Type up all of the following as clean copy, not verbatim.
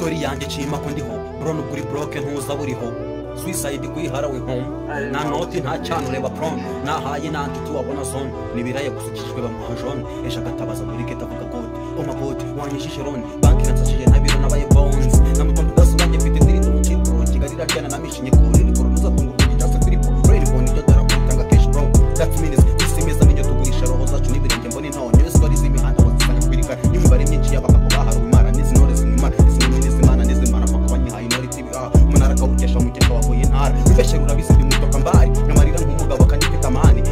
story yanjye cima ko ndiho bro nuguri broke ntuza buriho suicide kwiharawe home na noti nta cyano reba prom nahaye nanti tuwabona zone nibiraye gusukijwe bamuhajone esha gatabaza muri keta vuga god oh my god wanyishije ron banki natsashije ntabiro nabaye bones namutonda dasobange mfite dirito mu cyikuru kigarira cyane namishinye kuri rikoro nuza kunguka cyase kuri ready for nyo darapotanga cash bro that means isimeza n'icyo tugurisha roho zacu nibirenge mboni nonyo stories imihanda wasanga kwirika n'imibare myinshi y'abakako baharuwe imara n'izintore zimimara n'izimana pako banyihaye inori tv umunara kawukesha mukesha wavuye intara bibeshe urabizi by'umutoka mbari nyamarira nk'umugabo kandi mfite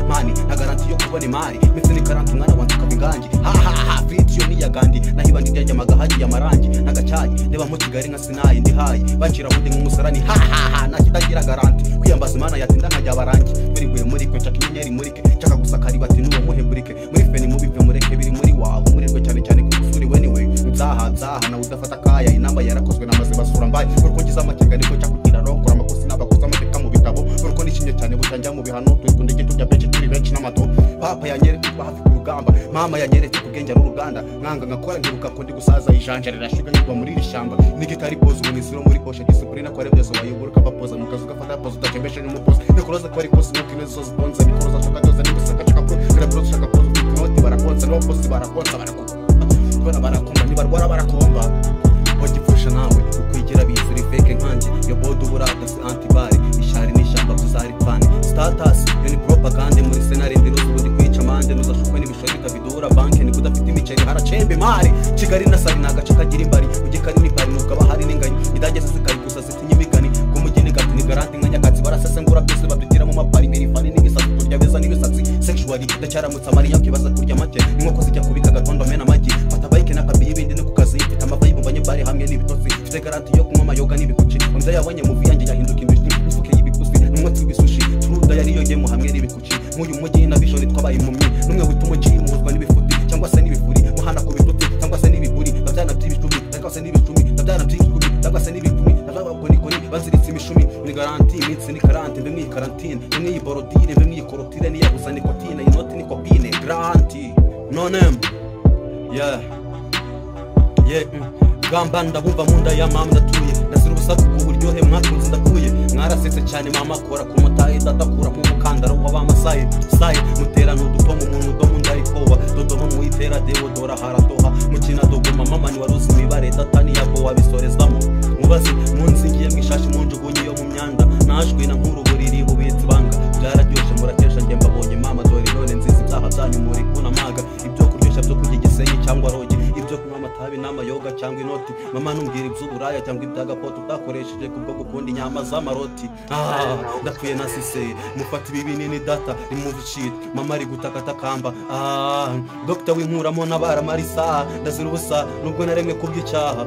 mani na garanti yo kubona imari ndetse ni garanti umwana wanjye kabigangi ha video ni ya gandi nahibandi ryajyamaga hagiye amarangi nagacyayi reba mu Kigali nka Sinayi ndi hayi bacira hundi nk'umusarani ha nakitagira garanti kwiyambaza imana yatinda nkajya abarangi biri muri kwe cyaka inyenyeri muri ke cyaka gusakari bati nuwo muheburike muri feni mubive mureke biri muri wawe murirwe cyane kusuri we anyway nzaha na udafata kaya inamba yarakozwe namaze basura mbaye uruko ngiza amakenga niko cyakugira rokora amakosi n'abakoza amateka mu bitabo uruko nishinye cyane butanjya mu bihano twikundege tujya benshi turi benshi n'amato papa yanyeretse hafi ku rugamba mama yanyeretse kugengera uruganda nkanga ngakora ngiruka ko ndi gusaza ijanja rirashuga nyirwa muri iri shamba nigitari pose umuniziro muri osha discipline ko arebye so wayoboruka bapoza mu kazu gafata pose utakembesha ni mu pose nikoroza ko ari pose n'ukine zo zibonza nikoroza chakadoza n'ibisaka chaka pro grabro chaka pose n'oti barakonza no pose barakonza barakumba nibarwara barakomba wagipfusha nawe ukwigira bizuri fake nkanje yo bodo burata si antibari ishari n'ishamba kuzari pani status yo ni propaganda muri scenario ndirozo budi kwica mande nuzashukwe n'ibishori kabidura banke ni kudafite imiceri haracembe mari Kigali na sari nagace kagira imbari ugikari ni bari nukaba hari n'inganya idageze zikari gusa zitinye imigani ku mugini gati ni garanti nkanyakatsi barasesengura byose babyitira mu mapari mirifani n'ibisatsi turya beza n'ibisatsi sexually ndacyaramutsa Mariya kibaza kurya make inkoko zijya kubika gatondo mena amagi fata bike n'akabiye ibindi no kukazi mfite amabayi bumvanye bari hamwe n'ibitotsi mfite garanti yo kunywa amayoga n'ibikuci unza yabonye mu viyange yahinduka imbishyi mufuke y'ibikusi n'umwotsi w'ibisushi turuda yari yogemo hamwe n'ibikuci muyu mujyi na vision twabaye impumyi n'umwe wita umuji muhuzwa n'ibifuti cyangwa se n'ibifuri muhana ku bituti cyangwa se n'ibiburi nabyana by'ibicumi cyangwa se n'ibicumi nabyana by'ibicumi cyangwa se n'ibicumi nabyabakoni baziritse imishumi ni garanti iminsi ni karante mbe mwi karantine mwe mwi borodire mwe mwi korotire ni yagusa nikotine inoti ni kopine garanti nonem yeah gamba ndabumva munda ya mama ndatuye ndazira ubusaku kuburyohe mwakunze ndapfuye mwarasetse cyane mama kora ku mutaye datakura mu mukandaro w'abamasaye saye mutera n'uduto mu muntu do munda ikoba dodomo mu itera deodora haratoha mukina dogoma mama ni waruzi imibare datani yabo wabisorezamo mubaze munzingiye mwishashi munjugunye yo mu myanda najwe na nkuru buriri bubitse banga byararyoshe muratesha nge mbabonye mama dore none nziza ibyaha byanyu muri kuna maga ibyo kuryoshya byo kurya igisenyi cyangwa rogi ibyo kunywa amatabi n'amayoga cyangwa inoti mama numbwira iby'uburaya cyangwa iby'agapoto utakoresheje kubwo gukunda inyama z'amaroti ndapfuye nasise mufata ibi binini data remove shit mama ari gutakatakamba doctor winkuramo nabara marisa ndazira ubusa nubwo naremwe kubw'icyaha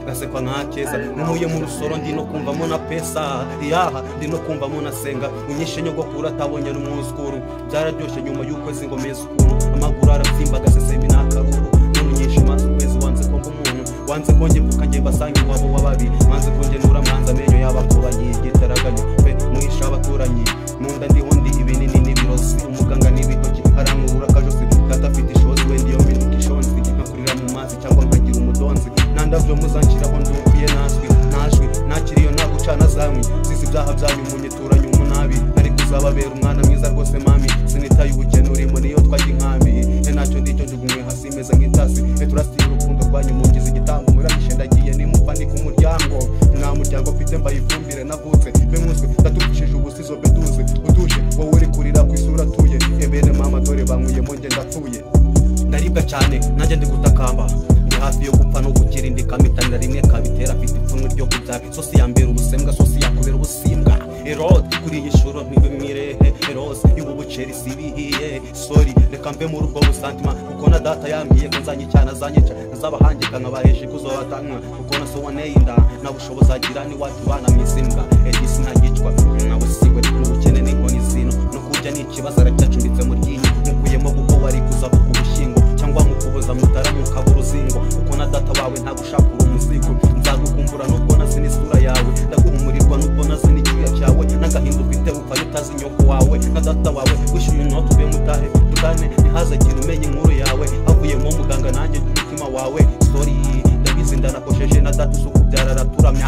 gasekwa nkakeza numuye mu rusoro ndi no kumvamo na pesa yaha ndi no kumvamo na senga unyishe nyogokuru atabonye n'umwuzukuru byararyoshye nyuma y'ukwezi ngo meze ukuntu amaguru arabyimba gasesemi n'akaruru n'unyishe maze ukwezi wanze ko umuntu wanze konge mvuka nge basanga iwabo w'ababi manze konge nura mwanza amenyo y'abakuranyi igitaraganyo pe mwisha abaturanyi munda ndiho ndi ibinini n'ibirozi umuganga n'ibitoki arankura akajosi gatafite ishozi we ndiyo mpinduka ishonzi nkakurira mu mazi cyangwa nkagira umudonzi nandavyo muzanshiraho ndumviye najwi nakiriyo nagucana zamwe zizi ibyaha byanyu munyituranye umunabi ari kuzababera umwana mwiza rwose mami sinitaye ubukene urimo niyo twajya inkambi nacyo ndicyo njugumwe hasi imeze nk'itasi turasiye urukundo rwanyu mungize igitambo muramishe ndagiye nimupfa ni ku muryango nta muryango mfite mbaye ifumbire navutse mbe mwuzwe ndatupfishije ubusizo beduze utuje wowe uri kurira ku isura atuye ebene mama dore bankuyemo nge ndapfuye ndaribwa cyane nanjye ndi gutakamba hafi yo gupfa no gukira indi kamitanira rimwe kabitera afite ipfunwe ryo kubyara sosi yambera ubusembwa sosi yakubera ubusimbwa erode kuri iyi shuro ntibimwirehe erose y'ubu buceri sibihiye sorry reka mbe muri ubwo busantima kuko na data yambwiye ko nzanye cyane azanyica nazabahangika nkabaheshe kuzobatanwa kuko nasoboneye inda na bushobozi agira ni wacu bana mwisimbwa edisi ntagicwa nawe siwe n'ubukene n'inkoni zino no kurya ni ikibazo aracyacumbitse mu ryinyo mukuyemo kuko wari kuzavuka ubushingo cyangwa mukuboza mutara mukabura uruzingo kuko na data wawe ntagushakura umuzigo nzagukumbura nubwo nazi n'isura yawe ndaguhumurirwa nubwo nazi n'icyuya cyawe n'agahinda ufite upfa utazi nyoko wawe na data wawe wishyuye inoti ube mutahe tutane ntihazagire umenya inkuru yawe havuyemo muganga nanjye umutima wawe sorry ndabizi ndanakosheje na dusuku byarara turamya